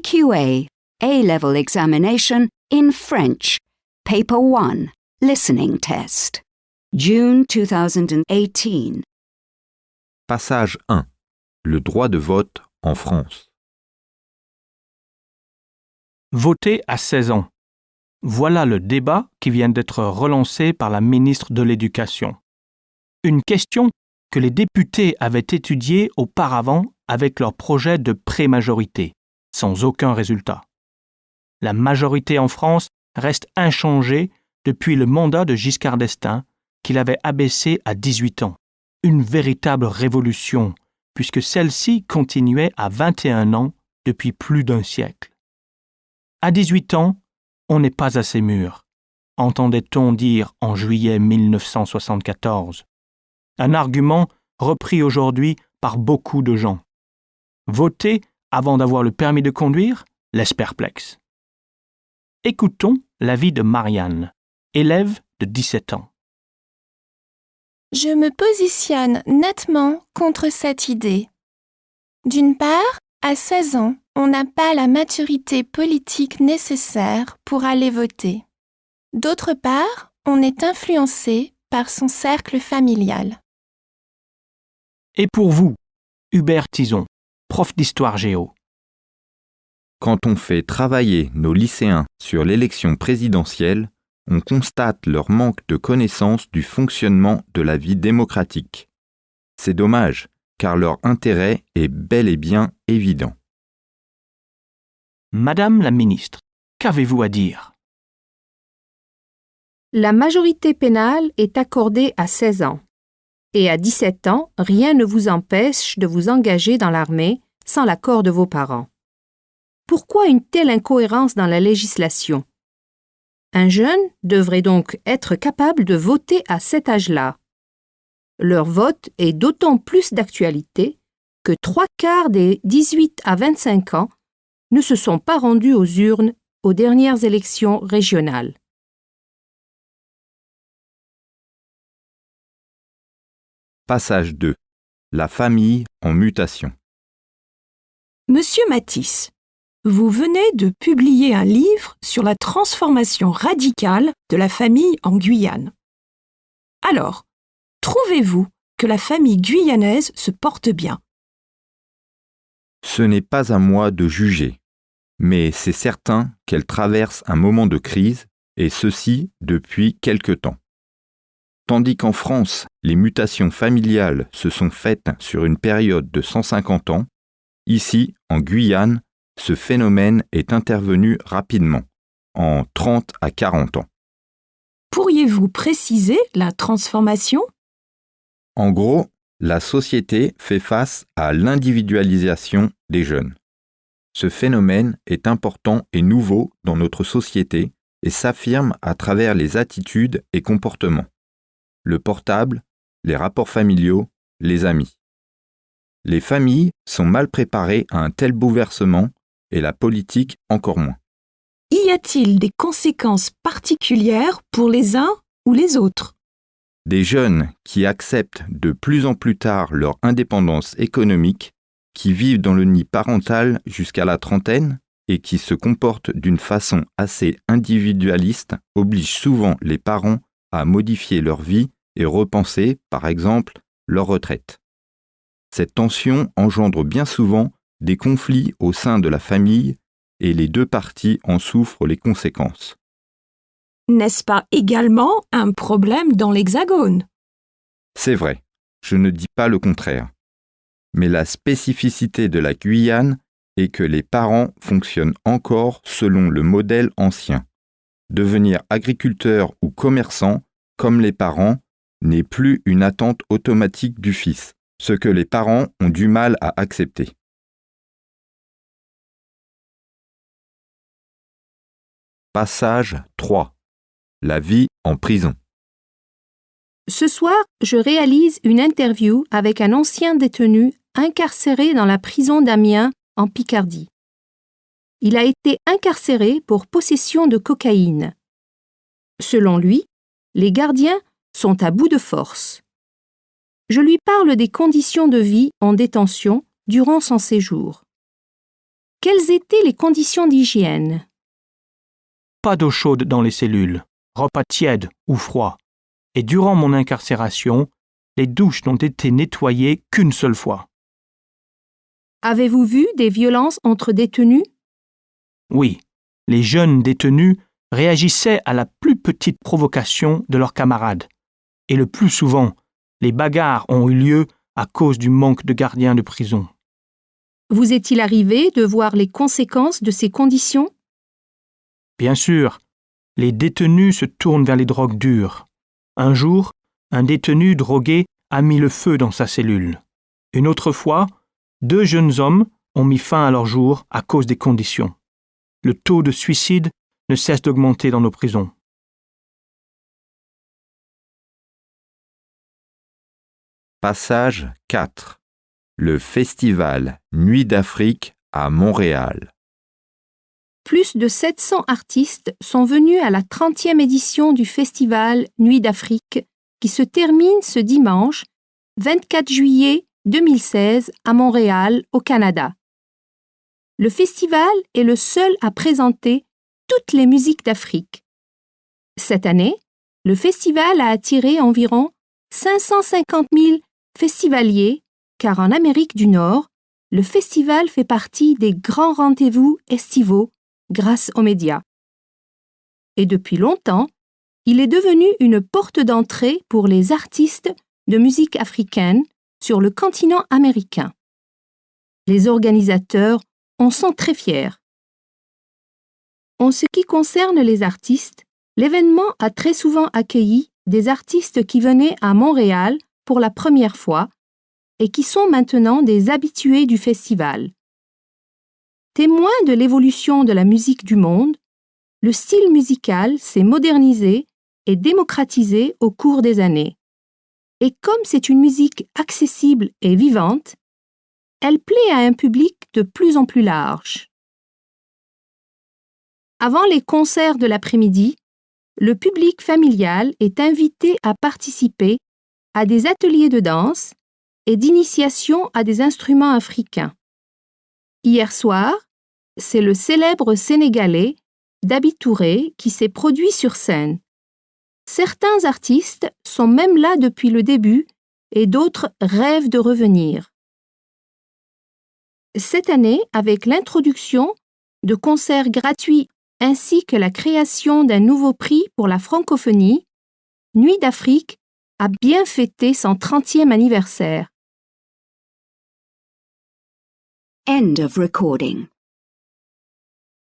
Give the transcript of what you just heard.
AQA, A-Level Examination in French, Paper 1, Listening Test, June 2018. Passage 1. Le droit de vote en France. Voter à 16 ans. Voilà le débat qui vient d'être relancé par la ministre de l'Éducation. Une question que les députés avaient étudiée auparavant avec leur projet de pré-majorité, sans aucun résultat. La majorité en France reste inchangée depuis le mandat de Giscard d'Estaing qu'il avait abaissé à 18 ans. Une véritable révolution, puisque celle-ci continuait à 21 ans depuis plus d'un siècle. À 18 ans, on n'est pas assez mûr, entendait-on dire en juillet 1974. Un argument repris aujourd'hui par beaucoup de gens. Voter avant d'avoir le permis de conduire laisse perplexe. Écoutons l'avis de Marianne, élève de 17 ans. Je me positionne nettement contre cette idée. D'une part, à 16 ans, on n'a pas la maturité politique nécessaire pour aller voter. D'autre part, on est influencé par son cercle familial. Et pour vous, Hubert Tison, prof d'histoire géo. Quand on fait travailler nos lycéens sur l'élection présidentielle, on constate leur manque de connaissance du fonctionnement de la vie démocratique. C'est dommage, car leur intérêt est bel et bien évident. Madame la ministre, qu'avez-vous à dire? La majorité pénale est accordée à 16 ans. Et à 17 ans, rien ne vous empêche de vous engager dans l'armée sans l'accord de vos parents. Pourquoi une telle incohérence dans la législation? Un jeune devrait donc être capable de voter à cet âge-là. Leur vote est d'autant plus d'actualité que 3/4 des 18 à 25 ans ne se sont pas rendus aux urnes aux dernières élections régionales. Passage 2. La famille en mutation. Monsieur Matisse, vous venez de publier un livre sur la transformation radicale de la famille en Guyane. Alors, trouvez-vous que la famille guyanaise se porte bien? Ce n'est pas à moi de juger, mais c'est certain qu'elle traverse un moment de crise, et ceci depuis quelque temps. Tandis qu'en France, les mutations familiales se sont faites sur une période de 150 ans, ici, en Guyane, ce phénomène est intervenu rapidement, en 30 à 40 ans. Pourriez-vous préciser la transformation? En gros, la société fait face à l'individualisation des jeunes. Ce phénomène est important et nouveau dans notre société et s'affirme à travers les attitudes et comportements. Le portable, les rapports familiaux, les amis. Les familles sont mal préparées à un tel bouleversement et la politique encore moins. Y a-t-il des conséquences particulières pour les uns ou les autres? Des jeunes qui acceptent de plus en plus tard leur indépendance économique, qui vivent dans le nid parental jusqu'à la trentaine et qui se comportent d'une façon assez individualiste obligent souvent les parents à modifier leur vie et repenser, par exemple, leur retraite. Cette tension engendre bien souvent des conflits au sein de la famille et les deux parties en souffrent les conséquences. N'est-ce pas également un problème dans l'Hexagone? C'est vrai, je ne dis pas le contraire. Mais la spécificité de la Guyane est que les parents fonctionnent encore selon le modèle ancien. Devenir agriculteur ou commerçant, comme les parents, n'est plus une attente automatique du fils, ce que les parents ont du mal à accepter. Passage 3. La vie en prison. Ce soir, je réalise une interview avec un ancien détenu incarcéré dans la prison d'Amiens, en Picardie. Il a été incarcéré pour possession de cocaïne. Selon lui, les gardiens sont à bout de force. Je lui parle des conditions de vie en détention durant son séjour. Quelles étaient les conditions d'hygiène? Pas d'eau chaude dans les cellules, repas tièdes ou froids. Et durant mon incarcération, les douches n'ont été nettoyées qu'une seule fois. Avez-vous vu des violences entre détenus? Oui, les jeunes détenus réagissaient à la plus petite provocation de leurs camarades. Et le plus souvent, les bagarres ont eu lieu à cause du manque de gardiens de prison. Vous est-il arrivé de voir les conséquences de ces conditions? Bien sûr, les détenus se tournent vers les drogues dures. Un jour, un détenu drogué a mis le feu dans sa cellule. Une autre fois, 2 jeunes hommes ont mis fin à leur jour à cause des conditions. Le taux de suicide ne cesse d'augmenter dans nos prisons. Passage 4. Le festival Nuit d'Afrique à Montréal. Plus de 700 artistes sont venus à la 30e édition du festival Nuit d'Afrique qui se termine ce dimanche 24 juillet 2016 à Montréal, au Canada. Le festival est le seul à présenter toutes les musiques d'Afrique. Cette année, le festival a attiré environ 550 000 festivaliers, car en Amérique du Nord, le festival fait partie des grands rendez-vous estivaux grâce aux médias. Et depuis longtemps, il est devenu une porte d'entrée pour les artistes de musique africaine sur le continent américain. Les organisateurs en sont très fiers. En ce qui concerne les artistes, l'événement a très souvent accueilli des artistes qui venaient à Montréal pour la première fois et qui sont maintenant des habitués du festival. Témoin de l'évolution de la musique du monde, le style musical s'est modernisé et démocratisé au cours des années. Et comme c'est une musique accessible et vivante, elle plaît à un public de plus en plus large. Avant les concerts de l'après-midi, le public familial est invité à participer à des ateliers de danse et d'initiation à des instruments africains. Hier soir, c'est le célèbre Sénégalais Dabi Touré qui s'est produit sur scène. Certains artistes sont même là depuis le début et d'autres rêvent de revenir. Cette année, avec l'introduction de concerts gratuits ainsi que la création d'un nouveau prix pour la francophonie, Nuit d'Afrique a bien fêté son 30e anniversaire. End of recording.